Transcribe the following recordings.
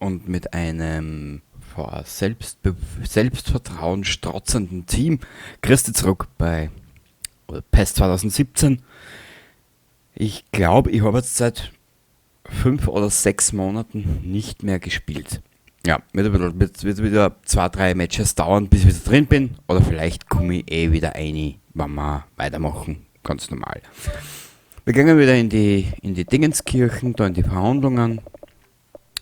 und mit einem vor Selbstvertrauen strotzenden Team. Christi zurück bei PES 2017. Ich glaube, ich habe jetzt seit 5 oder 6 Monaten nicht mehr gespielt. Ja, wird wieder 2, 3 Matches dauern, bis ich wieder drin bin. Oder vielleicht komme ich wieder rein, wenn wir weitermachen. Ganz normal. Wir gehen wieder in die Dingenskirchen, da in die Verhandlungen.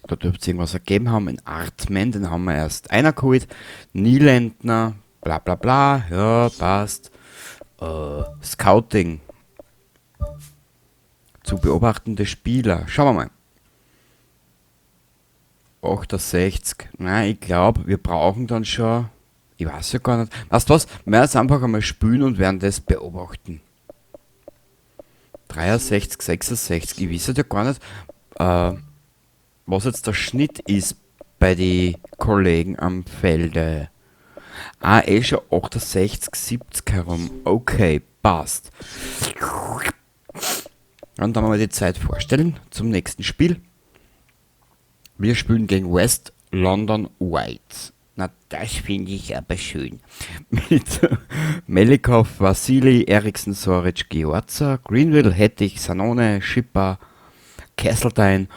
Da dürfte es irgendwas ergeben haben. In Artman, den haben wir erst einer geholt. Nieländner, bla bla bla. Ja, passt. Scouting. Zu beobachtende Spieler. Schauen wir mal. 68. Nein, ich glaube, wir brauchen dann schon. Ich weiß ja gar nicht. Weißt du was? Wir werden jetzt einfach einmal spielen und werden das beobachten. 63, 66. Ich weiß ja gar nicht, was jetzt der Schnitt ist bei den Kollegen am Felde. Ah, schon 68, 70 herum. Okay, passt. Und dann mal die Zeit vorstellen zum nächsten Spiel. Wir spielen gegen West London White. Na, das finde ich aber schön. Mit Melikov, Vasili, Eriksen, Soric, Georza, Greenville, Hettich, Sanone, Schipper, Kesseltein.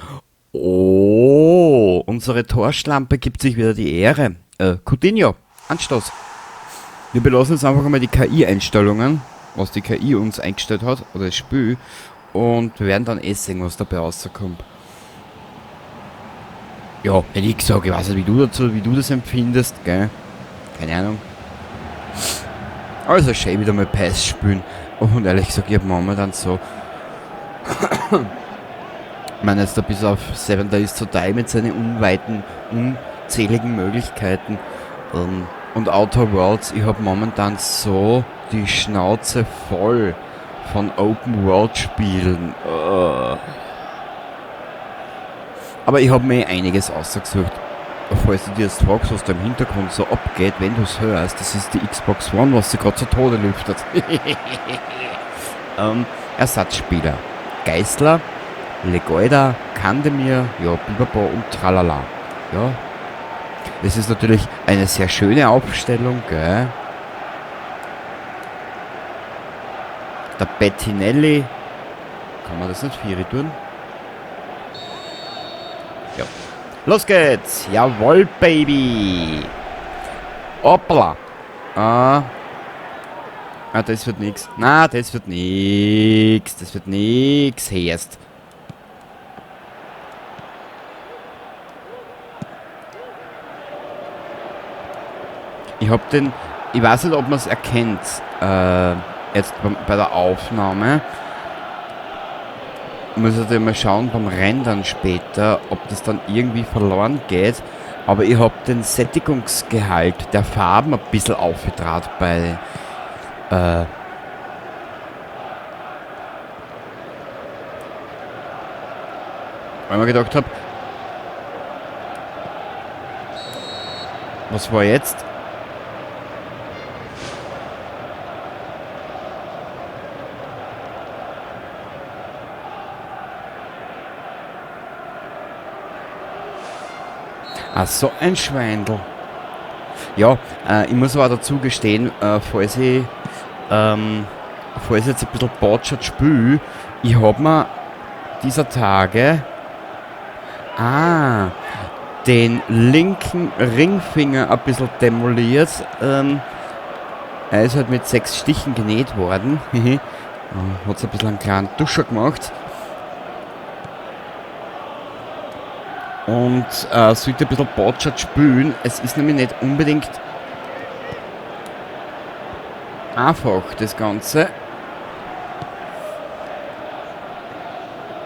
Oh, unsere Torschlampe gibt sich wieder die Ehre. Coutinho, Anstoß. Wir belassen jetzt einfach mal die KI-Einstellungen, was die KI uns eingestellt hat, oder das Spiel, und wir werden dann sehen, was dabei rauskommt. Ja, hätte ich gesagt, ich weiß nicht, wie du das empfindest, gell? Keine Ahnung. Also schön wieder mal PES spielen. Und ehrlich gesagt, ich habe momentan so. Ich meine, jetzt da bis auf Seven Days to Die mit seinen unzähligen Möglichkeiten und Outer Worlds, ich habe momentan so die Schnauze voll von Open World Spielen. Aber ich habe mir einiges ausgesucht. Falls du dir jetzt fragst, was da im Hintergrund so abgeht, wenn du es hörst, das ist die Xbox One, was sie gerade zu Tode lüftet. Ersatzspieler. Geißler, Legoida, Kandemir, ja, Bibabo und Tralala. Ja. Das ist natürlich eine sehr schöne Aufstellung, gell? Der Bettinelli. Kann man das nicht Vieri tun? Ja. Los geht's! Jawohl, Baby! Hoppla! Das wird nix. Na, das wird nix. Das wird nix. Erst. Ich hab den. Ich weiß nicht, ob man es erkennt. Jetzt bei der Aufnahme. Muss ich mal schauen beim Rendern später, ob das dann irgendwie verloren geht. Aber ich habe den Sättigungsgehalt der Farben ein bisschen aufgetragen bei. Weil ich mir gedacht habe, was war jetzt? Ach so, ein Schweindel. Ja, ich muss aber dazu gestehen, falls ich jetzt ein bisschen botschert spiele, ich habe mir dieser Tage den linken Ringfinger ein bisschen demoliert. Er ist halt mit 6 Stichen genäht worden. Hat es ein bisschen einen kleinen Duscher gemacht. Und sollte ein bisschen botschert spülen. Es ist nämlich nicht unbedingt einfach, das Ganze.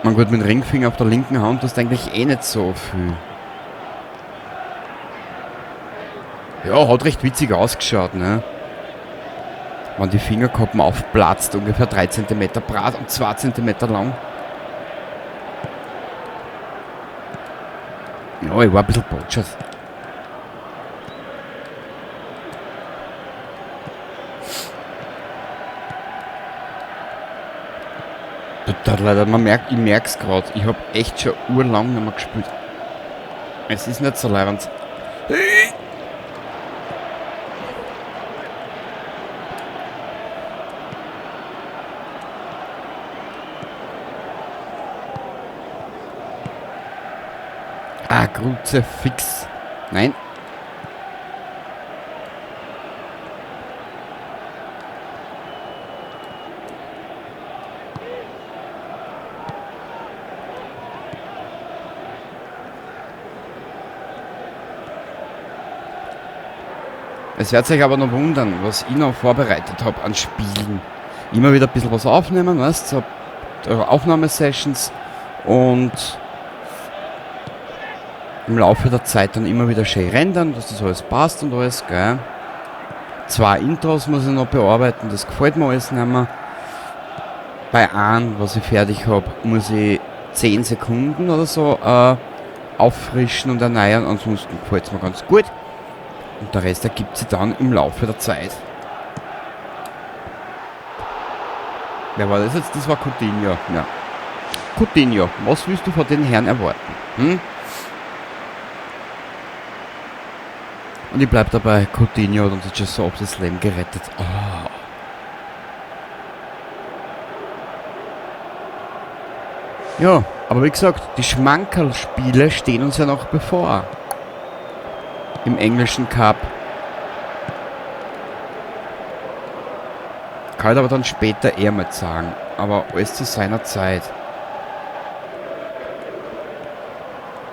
Man gut, mit dem Ringfinger auf der linken Hand, das ist eigentlich eh nicht so viel. Ja, hat recht witzig ausgeschaut, ne? Wenn die Fingerkappen aufplatzt, ungefähr 3 cm breit und 2 cm lang. Ja, ich war ein bisschen botschert. Total leider, ich merke es gerade, ich habe echt schon urlang nicht mehr gespielt. Es ist nicht so leibend. Ah, Grütze fix. Nein. Es wird sich aber noch wundern, was ich noch vorbereitet habe an Spielen. Immer wieder ein bisschen was aufnehmen, weißt du, so Aufnahmesessions und im Laufe der Zeit dann immer wieder schön rendern, dass das alles passt und alles, gell. 2 Intros muss ich noch bearbeiten, das gefällt mir alles nicht mehr. Bei einem, was ich fertig habe, muss ich 10 Sekunden oder so auffrischen und erneuern, ansonsten gefällt es mir ganz gut. Und der Rest ergibt sich dann im Laufe der Zeit. Wer war das jetzt? Das war Coutinho. Ja. Coutinho, was willst du von den Herren erwarten? Hm? Und ich bleib dabei, Coutinho hat uns jetzt schon so auf das Leben gerettet. Oh. Ja, aber wie gesagt, die Schmankerl-Spiele stehen uns ja noch bevor. Im englischen Cup. Kann ich aber dann später eher mal sagen. Aber alles zu seiner Zeit.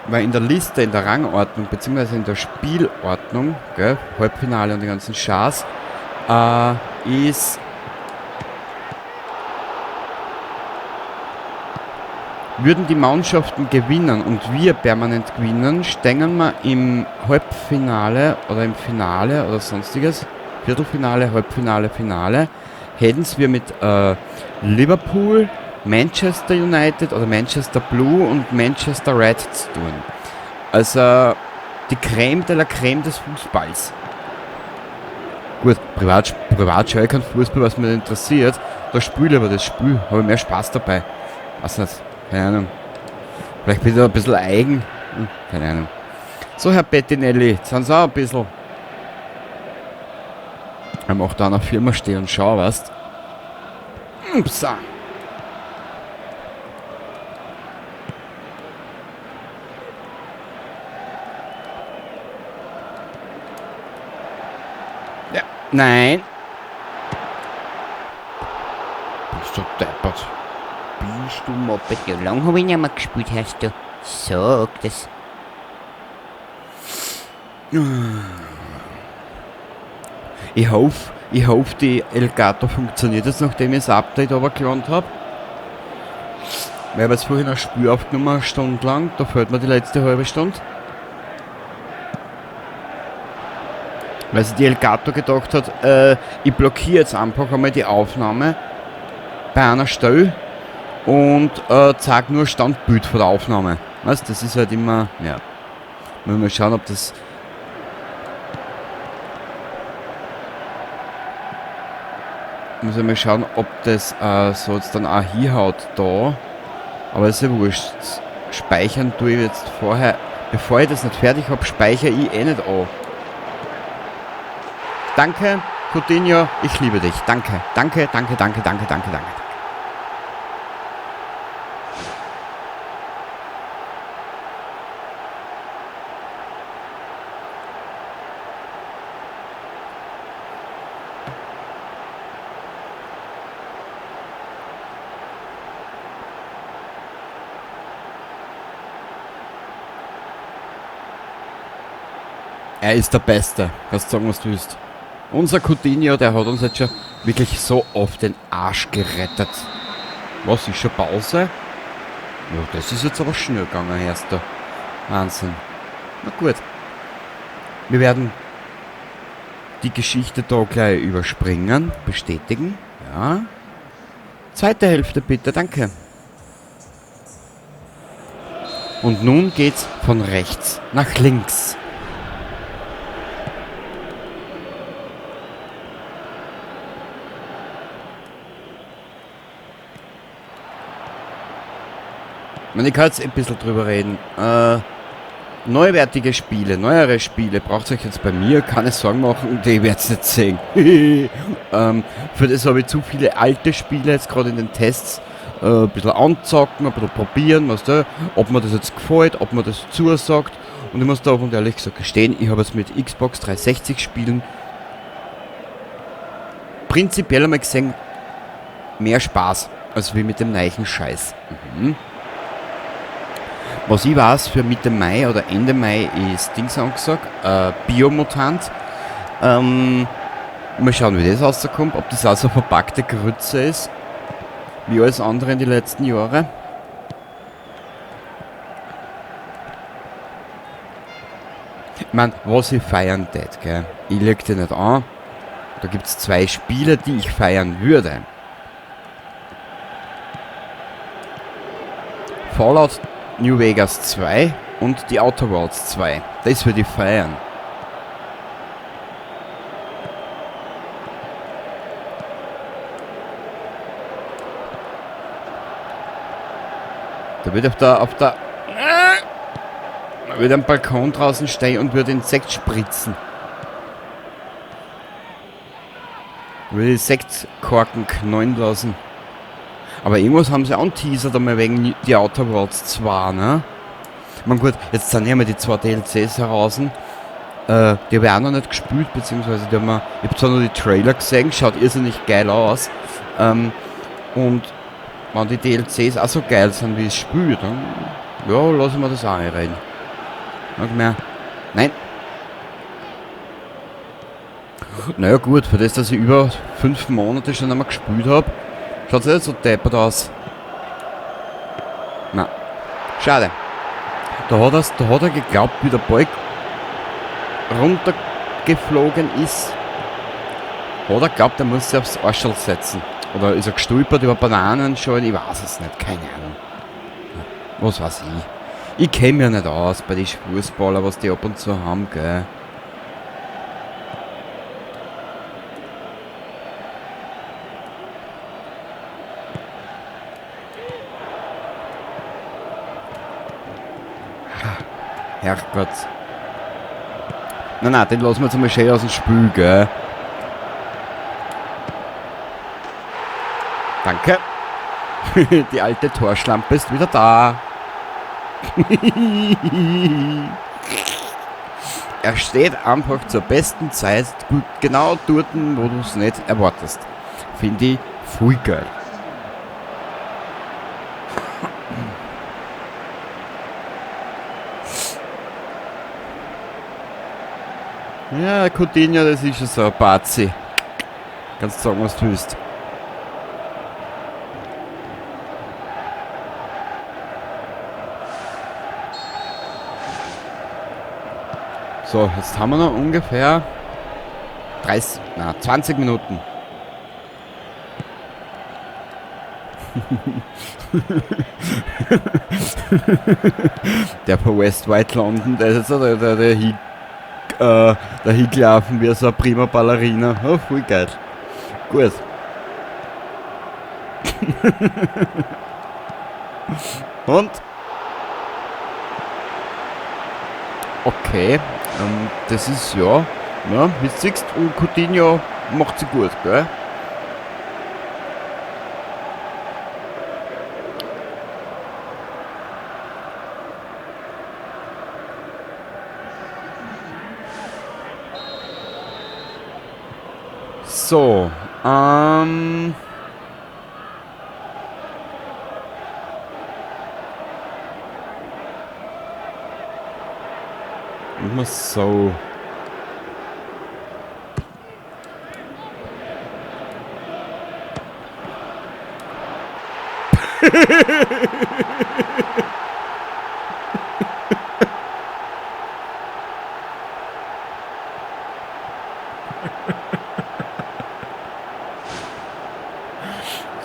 Weil in der Liste, in der Rangordnung, beziehungsweise in der Spielordnung, gell, Halbfinale und die ganzen Schars, ist würden die Mannschaften gewinnen und wir permanent gewinnen, stehen wir im Halbfinale oder im Finale oder sonstiges, Viertelfinale, Halbfinale, Finale, hätten wir mit Liverpool, Manchester United oder Manchester Blue und Manchester Red zu tun. Also die Creme de la Creme des Fußballs. Gut, privat schaue ich keinen Fußball, was mich interessiert. Da spiele ich aber das Spiel, habe ich mehr Spaß dabei. Weiß nicht, keine Ahnung. Vielleicht bin ich da ein bisschen eigen. Keine Ahnung. So, Herr Bettinelli, jetzt sind Sie auch ein bisschen. Ich mache da an der Firma stehen und schau, weißt du. So. Ja, nein. Bist du deppert. Bist du Moped? Ja, lang habe ich nicht mehr gespielt, hast du. Sag das. Ich hoffe, die Elgato funktioniert jetzt, nachdem ich das Update runtergeladen habe. Ich habe jetzt vorhin ein Spiel aufgenommen, eine Stunde lang. Da fehlt mir die letzte halbe Stunde. Weil sich die Elgato gedacht hat, ich blockiere jetzt einfach einmal die Aufnahme bei einer Stelle und zeige nur Standbild von der Aufnahme. Weißt du, das ist halt immer, ja. Mal schauen, ob das. Muss ich mal schauen, ob das so jetzt dann auch hinhaut da. Aber das ist ja wurscht. Speichern tue ich jetzt vorher. Bevor ich das nicht fertig habe, speichere ich eh nicht an. Danke, Coutinho, ich liebe dich. Danke, danke, danke, danke, danke, danke, danke. Er ist der Beste, kannst du sagen, was du willst. Unser Coutinho, der hat uns jetzt schon wirklich so auf den Arsch gerettet. Was, ist schon Pause? Ja, das ist jetzt aber schnell gegangen, erster. Wahnsinn. Na gut. Wir werden die Geschichte da gleich überspringen, bestätigen. Ja. Zweite Hälfte bitte, danke. Und nun geht's von rechts nach links. Ich kann jetzt ein bisschen drüber reden. neuwertige Spiele, neuere Spiele, braucht euch jetzt bei mir keine Sorgen machen, die werdet ihr nicht sehen. Für das habe ich zu viele alte Spiele jetzt gerade in den Tests. Ein bisschen anzocken, ein bisschen probieren, weißt du, ob mir das jetzt gefällt, ob mir das zusagt. Und ich muss da auch und ehrlich gesagt gestehen, ich habe es mit Xbox 360 Spielen prinzipiell einmal gesehen, mehr Spaß als wie mit dem neuen Scheiß. Was ich weiß, für Mitte Mai oder Ende Mai ist Dings angesagt, Biomutant. Mal schauen, wie das rauskommt, ob das auch so verpackte Grütze ist, wie alles andere in den letzten Jahren. Ich meine, was ich feiern tät, gell? Ich leg dir nicht an. Da gibt es 2 Spiele, die ich feiern würde. Fallout New Vegas 2 und die Outer Worlds 2. Das würde ich feiern. Da würde würde am Balkon draußen stehen und würde Insekt spritzen. Würde Sektkorken knallen lassen. Aber irgendwas haben sie anteasert einmal wegen die Outer Worlds 2, ne? Ich meine gut, jetzt sind ja mal die 2 DLCs heraus. Die habe ich auch noch nicht gespielt, beziehungsweise ich habe zwar nur die Trailer gesehen, schaut irrsinnig geil aus. Und wenn die DLCs auch so geil sind wie das Spiel, dann ja, lassen wir das auch einreden. Noch mehr. Nein. Naja gut, für das, dass ich über 5 Monate schon einmal gespielt habe, schaut es nicht so deppert aus. Na, schade. Da hat er geglaubt, wie der Ball runtergeflogen ist. Hat er geglaubt, er muss sich aufs Arschl setzen. Oder ist er gestolpert über Bananen schon? Ich weiß es nicht, keine Ahnung. Was weiß ich. Ich kenne mich ja nicht aus bei den Fußballer, was die ab und zu haben, gell. Herrgott. Nein, den lassen wir jetzt einmal schön aus dem Spiel, gell. Danke. Die alte Torschlampe ist wieder da. Er steht einfach zur besten Zeit genau dort, wo du es nicht erwartest. Finde ich voll geil. Ja, Coutinho, das ist schon so ein Bazi. Kannst sagen, was du willst. So, jetzt haben wir noch ungefähr 20 Minuten. Der von West White London, der ist jetzt der hingelaufen wie so eine prima Ballerina. Oh, voll geil. Gut. Und? Okay. Das ist ja, wie du siehst, und Coutinho macht sie gut, gell? So, immer so.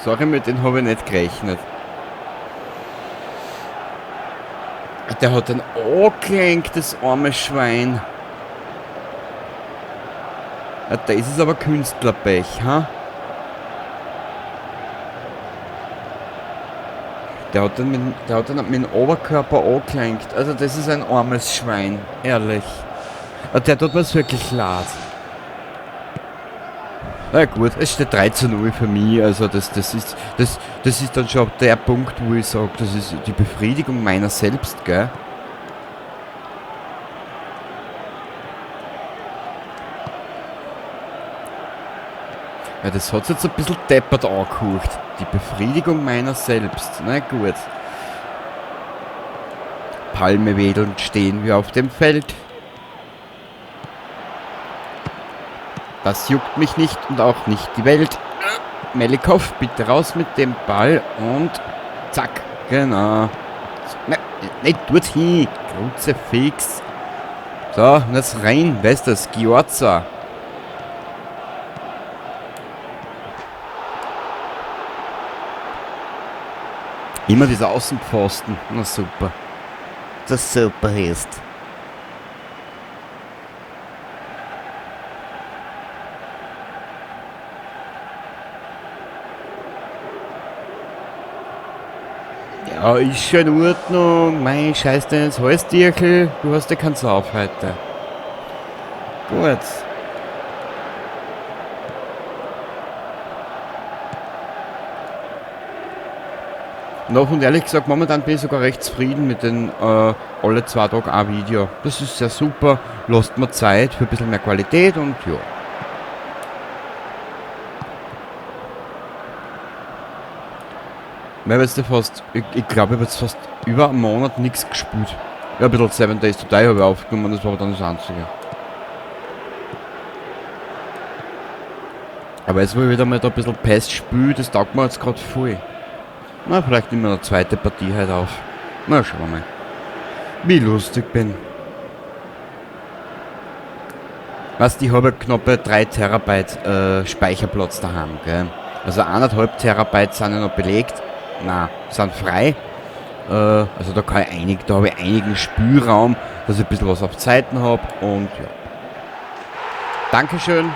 Sorry, mit denen habe ich nicht gerechnet. Der hat ein angelenkt, das arme Schwein. Ja, das ist aber Künstlerpech, ha? Der hat dann mit dem Oberkörper angelenkt. Also das ist ein armes Schwein, ehrlich. Der tut mir's wirklich leid. Na gut, es steht 3:0 für mich, also das ist dann schon der Punkt, wo ich sage, das ist die Befriedigung meiner selbst, gell? Ja, das hat jetzt ein bisschen deppert angehaucht. Die Befriedigung meiner selbst. Na gut. Palme wedelnd stehen wir auf dem Feld. Das juckt mich nicht und auch nicht die Welt. Melikov, bitte raus mit dem Ball und zack, genau. Ne, nicht dorthin, Kreuze fix. So, und jetzt rein, weißt du, das Giorza. Immer dieser Außenpfosten, na super. Das super ist. Ja, ist schon in Ordnung. Mein Scheiß denn ins Halsdirkel. Du hast ja keinen Sauf heute. Gut. Noch und ehrlich gesagt, momentan bin ich sogar recht zufrieden mit den alle 2 Tage ein Video. Das ist sehr super. Lasst mir Zeit für ein bisschen mehr Qualität und ja. Ich habe jetzt fast, ich glaube, ich habe jetzt fast über einen Monat nichts gespielt. Ja, ein bisschen 7 Days to Die habe ich aufgenommen, das war aber dann das Einzige. Aber jetzt, wo ich wieder mal da ein bisschen PES spiele, das taugt mir jetzt gerade voll. Na, vielleicht nehmen wir eine zweite Partie heute auf. Na, schauen wir mal. Wie lustig bin. Weißt du, ich habe knappe 3 Terabyte Speicherplatz daheim, gell? Also 1,5 Terabyte sind ja noch belegt. Nein, sind frei. Also da kann ich da habe ich einigen Spielraum, dass ich ein bisschen was auf Zeiten habe und ja. Dankeschön.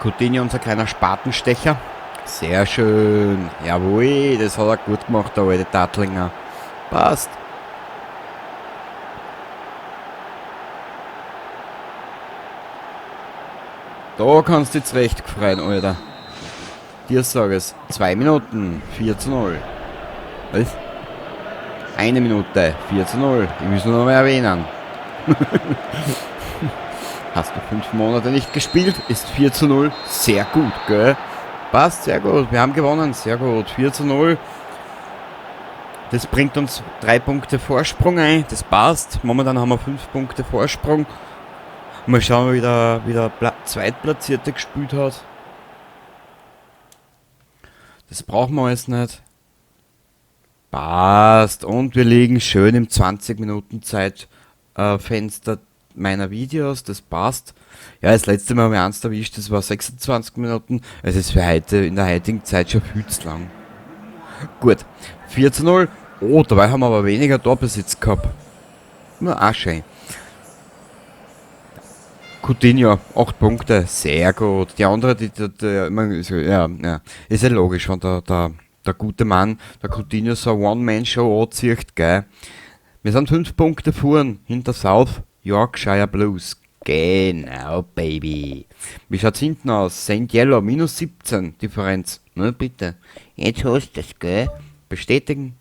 Coutinho, unser kleiner Spatenstecher. Sehr schön. Jawohl, das hat er gut gemacht, der alte Tatlinger. Passt. Da kannst du dich zurecht freuen, Alter. Dir sage es. 2 Minuten, 4:0. Was? 1 Minute, 4:0. Ich muss nur noch mal erwähnen. Hast du 5 Monate nicht gespielt? Ist 4:0. Sehr gut, gell? Passt, sehr gut. Wir haben gewonnen. Sehr gut. 4:0. Das bringt uns 3 Punkte Vorsprung ein. Das passt. Momentan haben wir 5 Punkte Vorsprung. Mal schauen, wie der Zweitplatzierte gespielt hat. Das brauchen wir alles nicht. Passt. Und wir liegen schön im 20 Minuten Zeitfenster meiner Videos. Das passt. Ja, das letzte Mal habe ich eins erwischt. Das war 26 Minuten. Es ist für heute in der heutigen Zeit schon viel zu lang. Gut. 4:0. Oh, dabei haben wir aber weniger Torbesitz gehabt. Na, auch schön. Coutinho, 8 Punkte, sehr gut. Die andere, ja, ist ja logisch, wenn der gute Mann, der Coutinho, so eine One-Man-Show anzieht, gell. Wir sind 5 Punkte vorn hinter South Yorkshire Blues. Genau, Baby. Wie schaut's hinten aus? St. Yellow, minus 17 Differenz. Na bitte. Jetzt hast du es, gell? Bestätigen.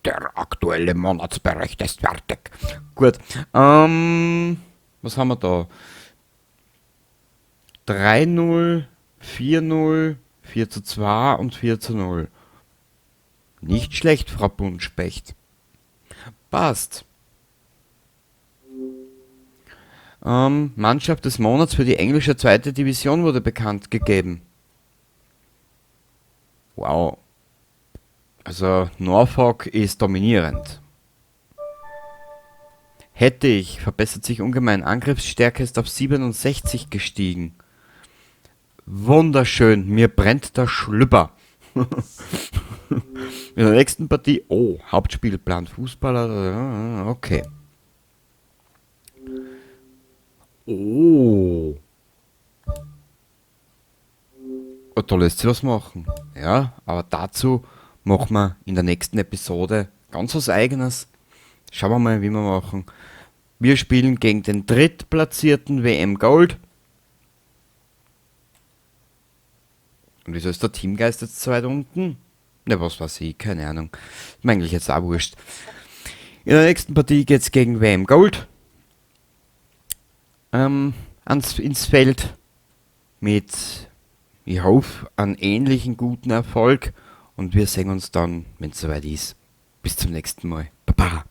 Der aktuelle Monatsbericht ist fertig. Gut. Was haben wir da? 3:0, 4:0, 4:2 und 4:0. Nicht schlecht, Frau Buntspecht. Passt. Mannschaft des Monats für die englische 2. Division wurde bekannt gegeben. Wow. Also Norfolk ist dominierend. Hätte ich, verbessert sich ungemein. Angriffsstärke ist auf 67 gestiegen. Wunderschön, mir brennt der Schlüpper. In der nächsten Partie, oh, Hauptspielplan Fußballer, okay. Oh. Da lässt sich was machen. Ja, aber dazu machen wir in der nächsten Episode ganz was Eigenes. Schauen wir mal, wie wir machen. Wir spielen gegen den drittplatzierten WM Gold. Und wieso ist der Teamgeist jetzt so weit unten? Ne, was weiß ich, keine Ahnung. Ist mir eigentlich jetzt auch wurscht. In der nächsten Partie geht's gegen WM Gold. Ins Feld mit, ich hoffe, einen ähnlichen guten Erfolg. Und wir sehen uns dann, wenn es soweit ist. Bis zum nächsten Mal. Baba.